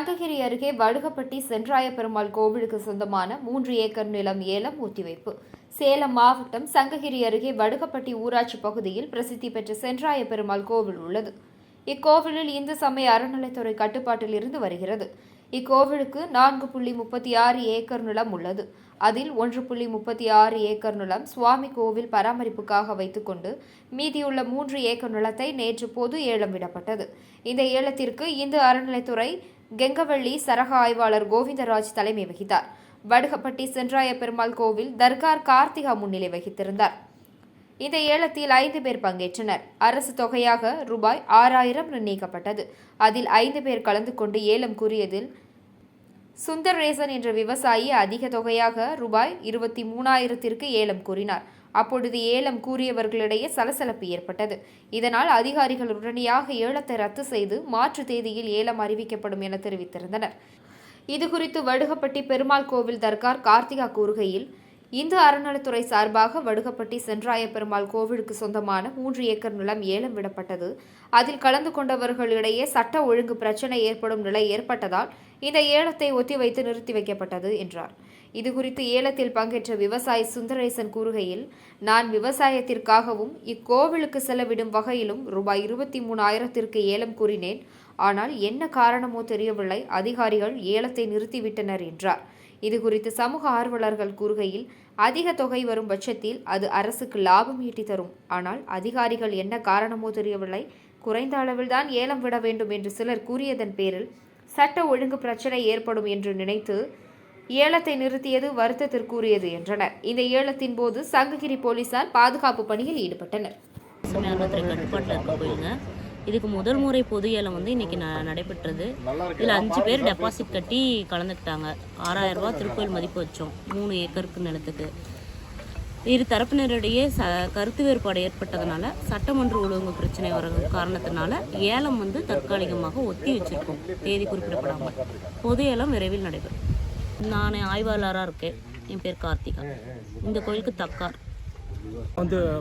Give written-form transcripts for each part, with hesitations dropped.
சங்ககிரி அருகே வடுகப்பட்டி சென்றாய பெருமாள் கோவிலுக்கு சொந்தமான 3 ஏக்கர் நிலம் ஏலம் ஒத்திவைப்பு. சேலம் மாவட்டம் சங்ககிரி அருகே வடுகப்பட்டி ஊராட்சி பகுதியில் பிரசித்தி பெற்ற சென்றாய பெருமாள் கோவில் உள்ளது. இக்கோவிலில் இந்து சமய அறநிலைத்துறை கட்டுப்பாட்டில் இருந்து வருகிறது. இக்கோவிலுக்கு 4.36 ஏக்கர் நிலம் உள்ளது. அதில் 1.36 ஏக்கர் நிலம் சுவாமி கோவில் பராமரிப்புக்காக வைத்துக்கொண்டு மீதியுள்ள 3 ஏக்கர் நிலத்தை நேற்று பொது ஏலம் விடப்பட்டது. இந்த ஏலத்திற்கு இந்து அறநிலைத்துறை கெங்கவள்ளி சரக ஆய்வாளர் கோவிந்தராஜ் தலைமை வகித்தார். வடுகப்பட்டி சென்றாய பெருமாள் கோவில் தர்கார் கார்த்திகா முன்னிலை வகித்திருந்தார். இந்த ஏலத்தில் 5 பேர் பங்கேற்றனர். அரசு தொகையாக ரூபாய் 6000 நிர்ணயிக்கப்பட்டது. அதில் 5 பேர் கலந்து கொண்டு ஏலம் கூறியதில் சுந்தரேசன் என்ற விவசாயி அதிக தொகையாக ரூபாய் 23,000ற்கு ஏலம் கூறினார். அப்பொழுது ஏலம் கூறியவர்களிடையே சலசலப்பு ஏற்பட்டது. இதனால் அதிகாரிகள் உடனடியாக ஏலத்தை ரத்து செய்து மாற்று தேதியில் ஏலம் அறிவிக்கப்படும் என தெரிவித்திருந்தனர். இதுகுறித்து வடுகப்பட்டி பெருமாள் கோவில் தர்கார் கார்த்திகா கூறுகையில், இந்து அறநிலைத்துறை சார்பாக வடுகப்பட்டி சென்றாய பெருமாள் கோவிலுக்கு சொந்தமான 3 ஏக்கர் நிலம் ஏலம் விடப்பட்டது. அதில் கலந்து கொண்டவர்களிடையே சட்ட ஒழுங்கு பிரச்சினை ஏற்படும் நிலை ஏற்பட்டதால் இந்த ஏலத்தை ஒத்திவைத்து நிறுத்தி வைக்கப்பட்டது என்றார். இதுகுறித்து ஏலத்தில் பங்கேற்ற விவசாயி சுந்தரேசன் கூறுகையில், நான் விவசாயத்திற்காகவும் இக்கோவிலுக்கு செலவிடும் வகையிலும் ரூபாய் 23,000ற்கு ஏலம் கூறினேன். ஆனால் என்ன காரணமோ தெரியவில்லை, அதிகாரிகள் ஏலத்தை நிறுத்திவிட்டனர் என்றார். இதுகுறித்து சமூக ஆர்வலர்கள் கூறுகையில், அதிக தொகை வரும் பட்சத்தில் அது அரசுக்கு லாபம் ஈட்டி தரும். ஆனால் அதிகாரிகள் என்ன காரணமோ தெரியவில்லை, குறைந்த அளவில்தான் ஏலம் விட வேண்டும் என்று சிலர் கூறியதன் பேரில் சட்ட ஒழுங்கு பிரச்சினை ஏற்படும் என்று நினைத்து ஏலத்தை நிறுத்தியது வருத்தத்திற்குரியது என்றனர். இந்த ஏலத்தின் போது சங்ககிரி போலீசார் பாதுகாப்பு பணியில் ஈடுபட்டனர். இதுக்கு முதல் முறை பொது ஏலம் இன்னைக்கு நடைபெற்றது. இதில் 5 பேர் டெபாசிட் கட்டி கலந்துக்கிட்டாங்க. 6,000 ரூபா திருக்கோயில் மதிப்பு வச்சோம் 3 ஏக்கருக்கு நிலத்துக்கு. இரு தரப்பினரிடையே கருத்து வேறுபாடு ஏற்பட்டதுனால சட்டமன்ற ஒழுங்கு பிரச்சனை வர காரணத்தினால ஏலம் தற்காலிகமாக ஒத்தி வச்சிருக்கோம், தேதி குறிப்பிடப்படாமல். பொது ஏலம் விரைவில் நடைபெறும். நான் ஆய்வாளராக இருக்கேன். என் பேர் கார்த்திகா. இந்த கோயிலுக்கு தக்கார்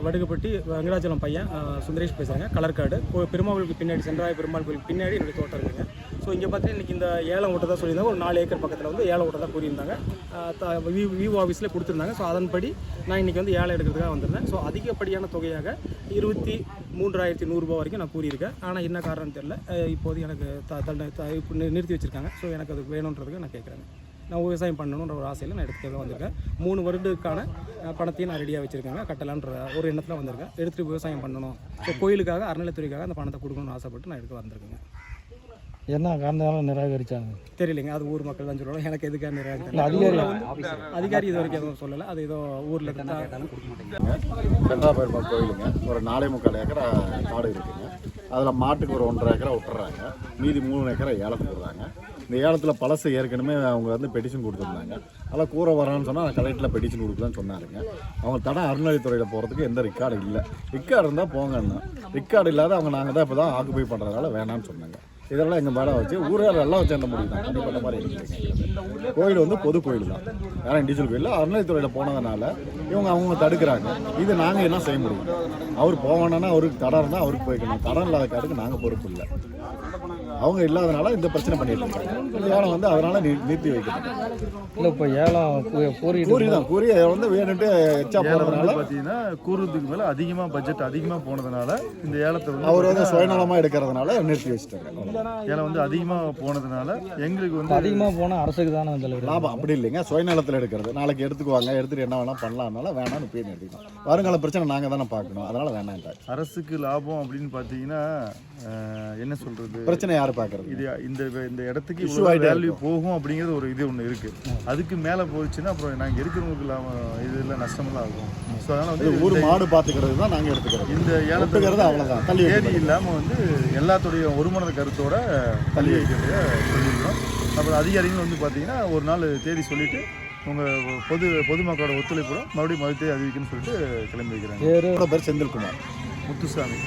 வடுகப்பட்டி வெங்கடாச்சலம் பையன் சுந்தரேஷ் பேசுகிறேங்க. கலர்காடு பெருமாளுக்கு பின்னாடி சென்றாய பெருமாள் கோயிலுக்கு பின்னாடி என்னுடைய தோட்டம் இருக்குங்க. ஸோ இங்கே பார்த்தீங்கன்னா இன்றைக்கி இந்த ஏலம் ஓட்ட தான் சொல்லியிருந்தாங்க. ஒரு 4 ஏக்கர் பக்கத்தில் ஏலம் ஓட்ட தான் கூறியிருந்தாங்க. விவோ ஆஃபீஸில் கொடுத்துருந்தாங்க. ஸோ அதன்படி நான் இன்றைக்கி ஏலம் எடுக்கிறதுக்காக வந்திருந்தேன். ஸோ அதிகப்படியான தொகையாக 23,100 ரூபா வரைக்கும் நான் கூறியிருக்கேன். ஆனால் என்ன காரணம் தெரியல, இப்போது எனக்கு நிறுத்தி வச்சுருக்காங்க. ஸோ எனக்கு அது வேணுன்றதுக்கு நான் கேட்குறேங்க. நான் விவசாயம் பண்ணணுன்ற ஒரு ஆசையில் நான் எடுத்துக்க வந்திருக்கேன். 3 வருடத்துக்கான பணத்தையும் நான் ரெடியாக வச்சுருக்கேங்க. கட்டலான்ற ஒரு எண்ணத்தில் வந்திருக்கேன். எடுத்துகிட்டு விவசாயம் பண்ணணும், ஸோ கோயிலுக்காக அறநிலைத்துறைக்காக அந்த பணத்தை கொடுக்கணும்னு ஆசைப்பட்டு நான் எடுக்க வந்திருக்கேங்க. என்ன காரணத்தால நிராகரிச்சாங்க தெரியலைங்க. அது ஊர் மக்கள் தான் சொல்லலாம். எனக்கு எதுக்காக நிராகரிச்சாங்க அதிகாரி இது வரைக்கும் எதுவும் சொல்லலை. அது ஏதோ ஊரில் சென்றாய பெருமாள் கோயிலுங்க. ஒரு 4.25 ஏக்கர் காடு இருக்குங்க. அதில் மாட்டுக்கு ஒரு 1.5 ஏக்கரை விட்டுறாங்க. மீதி 3 ஏக்கரை ஏலம் போடுறாங்க. இந்த ஏலத்தில் பழசு ஏற்கனவே அவங்க பெட்டிஷன் கொடுத்துருந்தாங்க. அதெல்லாம் கூற வரான்னு சொன்னால் கலெக்டரில் பெட்டிஷன் கொடுக்கலான்னு சொன்னாருங்க. அவங்க தடம் அறநிலைத்துறையில் போகிறதுக்கு எந்த ரெக்கார்டு இல்லை. ரெக்கார்டு இருந்தால் போங்கன்னா, ரெக்கார்டு இல்லாத அவங்க நாங்கள் தான் இப்போ தான் ஆக்குபை பண்ணுறதுனால வேணான்னு சொன்னாங்க. இதெல்லாம் எங்கள் மேலே வச்சு ஊரில் எல்லாம் வச்சு அந்த முடியும் தான் அப்படிப்பட்ட மாதிரி இருக்குது. கோயில் பொது கோயில் தான், யாரும் இண்டிவிஜுவல் கோயில். அறநிலைத்துறையில் போனதுனால அவங்க தடுக்கிறாங்க. இது நாங்கள் என்ன செய்ய முடியும்? அவர் போவானா, அவருக்கு தடம் இருந்தால் அவருக்கு போய்க்கணும். தடம் இல்லாத காட்டுக்கு நாங்கள் பொறுப்பு இல்லை. அவங்க இல்லாதனால இந்த பிரச்சனை பண்ணிட்டு இருக்காங்க. இந்த ஏலம் அதனால நிறுத்தி வைக்கணும். இல்லை, இப்போ ஏலம் கூறி வேணுட்டு எச்சா போகிறதுனால பார்த்தீங்கன்னா கூறுறதுக்கு மேலே அதிகமாக பட்ஜெட் அதிகமாக போனதுனால இந்த ஏலத்தை அவர் சுயநலமாக எடுக்கிறதுனால நிறுத்தி வச்சுட்டாங்க. ஏலம் அதிகமாக போனதுனால எங்களுக்கு அதிகமாக போனால் அரசுக்கு தானே லாபம். அப்படி இல்லைங்க, சுயநலத்தில் எடுக்கிறது. நாளைக்கு எடுத்துக்குவாங்க, எடுத்துட்டு என்ன வேணால் பண்ணலாம்னால வேணாம்னு போய் நிறுத்திக்கணும். வருங்கால பிரச்சனை நாங்கள் தானே பார்க்கணும், அதனால வேணாம். அரசுக்கு லாபம் அப்படின்னு பார்த்தீங்கன்னா என்ன சொல்றது, பிரச்சனை யாரு பார்க்கறது? இது இந்த இடத்துக்கு வேல்யூ போகும் அப்படிங்கிறது ஒரு இது ஒன்று இருக்கு. அதுக்கு மேலே போயிடுச்சுன்னா அப்புறம் நாங்கள் இருக்கிறவங்களுக்கு லாபம் இதில் நஷ்டமெல்லாம் ஆகும். ஸோ அதனால ஒரு மாடு பார்த்துக்கிறது தான் நாங்கள் எடுத்துக்கிறோம். இந்த ஏலத்துக்கிறது அவ்வளோதான். தேதி இல்லாமல் எல்லாத்துடைய ஒருமனத கருத்தோட தள்ளி வைக்கிறத சொல்லியிருக்கிறோம். அப்புறம் அதிகாரிகள் பார்த்தீங்கன்னா ஒரு நாள் தேதி சொல்லிட்டு உங்கள் பொதுமக்களோட ஒத்துழைப்போட மறுபடியும் மறுத்தேதி அறிவிக்கணும்னு சொல்லிட்டு கிளம்பி வைக்கிறாங்க. பேர் செந்தில்குமார், முத்துசாமி.